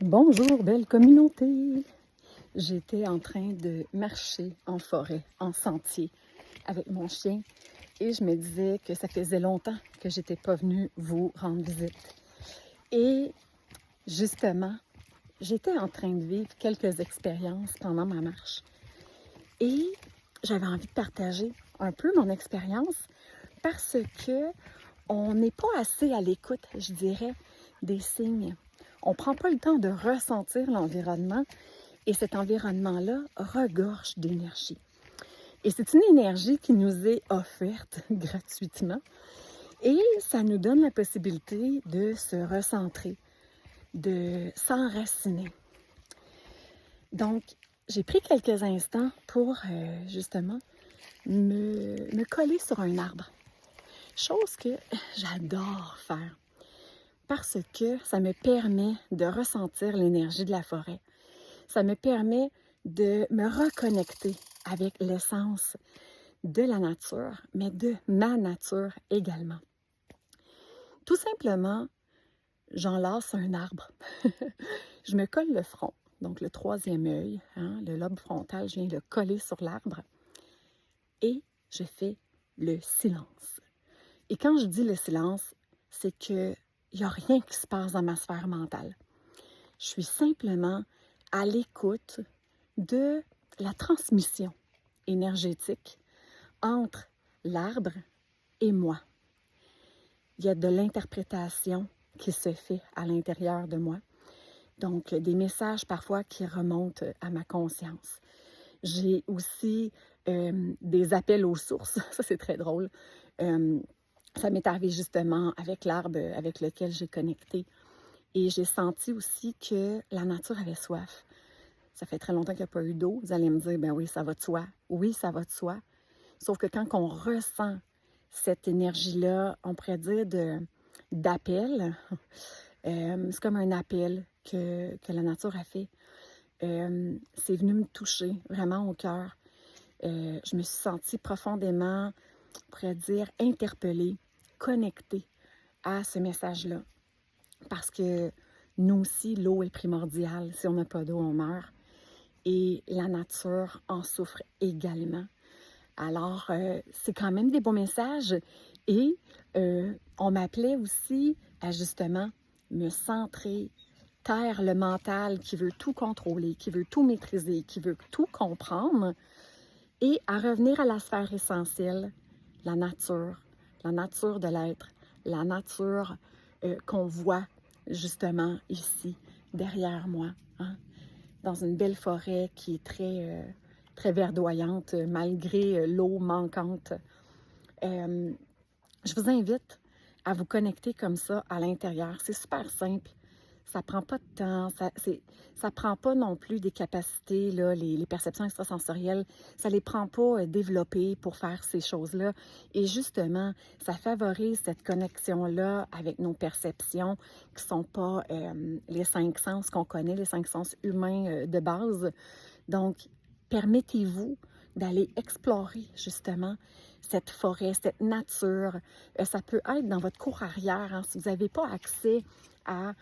Bonjour, belle communauté! J'étais en train de marcher en forêt, en sentier, avec mon chien et je me disais que ça faisait longtemps que j'étais pas venue vous rendre visite. Et justement, j'étais en train de vivre quelques expériences pendant ma marche et j'avais envie de partager un peu mon expérience parce que on n'est pas assez à l'écoute, je dirais, des signes. On ne prend pas le temps de ressentir l'environnement et cet environnement-là regorge d'énergie. Et c'est une énergie qui nous est offerte gratuitement et ça nous donne la possibilité de se recentrer, de s'enraciner. Donc, j'ai pris quelques instants pour justement me coller sur un arbre. Chose que j'adore faire parce que ça me permet de ressentir l'énergie de la forêt. Ça me permet de me reconnecter avec l'essence de la nature, mais de ma nature également. Tout simplement, j'enlace un arbre. Je me colle le front, donc le troisième œil, le lobe frontal, je viens le coller sur l'arbre et je fais le silence. Et quand je dis le silence, c'est qu'il n'y a rien qui se passe dans ma sphère mentale. Je suis simplement à l'écoute de la transmission énergétique entre l'arbre et moi. Il y a de l'interprétation qui se fait à l'intérieur de moi. Donc, des messages parfois qui remontent à ma conscience. J'ai aussi des appels aux sources. Ça, c'est très drôle. Ça m'est arrivé justement avec l'arbre avec lequel j'ai connecté. Et j'ai senti aussi que la nature avait soif. Ça fait très longtemps qu'il n'y a pas eu d'eau. Vous allez me dire, ben oui, ça va de soi. Oui, ça va de soi. Sauf que quand on ressent cette énergie-là, on pourrait dire d'appel, c'est comme un appel que la nature a fait. C'est venu me toucher vraiment au cœur. Je me suis sentie profondément, on pourrait dire, interpellée, connectée à ce message-là. Parce que nous aussi, l'eau est primordiale. Si on n'a pas d'eau, on meurt. Et la nature en souffre également. Alors, c'est quand même des beaux messages. Et on m'appelait aussi à justement me centrer, taire le mental qui veut tout contrôler, qui veut tout maîtriser, qui veut tout comprendre, et à revenir à la sphère essentielle, la nature de l'être, la nature qu'on voit justement ici, derrière moi, dans une belle forêt qui est très verdoyante, malgré l'eau manquante. Je vous invite à vous connecter comme ça à l'intérieur. C'est super simple. Ça prend pas de temps. Ça prend pas non plus des capacités, là, les perceptions extrasensorielles. Ça les prend pas développées pour faire ces choses-là. Et justement, ça favorise cette connexion-là avec nos perceptions qui sont pas les cinq sens qu'on connaît, les cinq sens humains de base. Donc, permettez-vous d'aller explorer justement cette forêt, cette nature. Ça peut être dans votre cour arrière, si vous n'avez pas accès à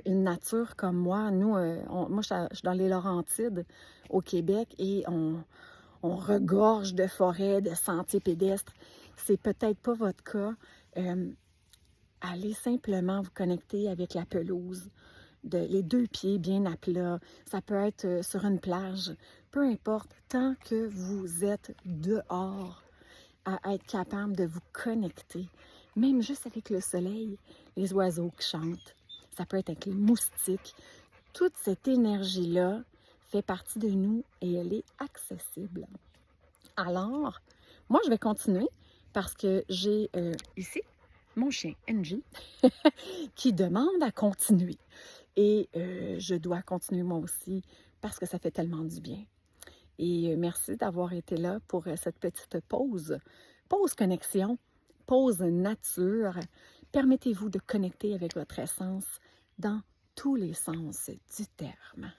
une nature comme moi. Nous, moi, je suis dans les Laurentides au Québec et on regorge de forêts, de sentiers pédestres. C'est peut-être pas votre cas. Allez simplement vous connecter avec la pelouse, les deux pieds bien à plat. Ça peut être sur une plage, peu importe, tant que vous êtes dehors, à être capable de vous connecter, même juste avec le soleil, les oiseaux qui chantent, ça peut être avec les moustiques. Toute cette énergie-là fait partie de nous et elle est accessible. Alors, moi, je vais continuer parce que j'ai ici mon chien, Angie, qui demande à continuer. Et je dois continuer moi aussi parce que ça fait tellement du bien. Et merci d'avoir été là pour cette petite pause. Pause connexion, pause nature. Permettez-vous de connecter avec votre essence dans tous les sens du terme.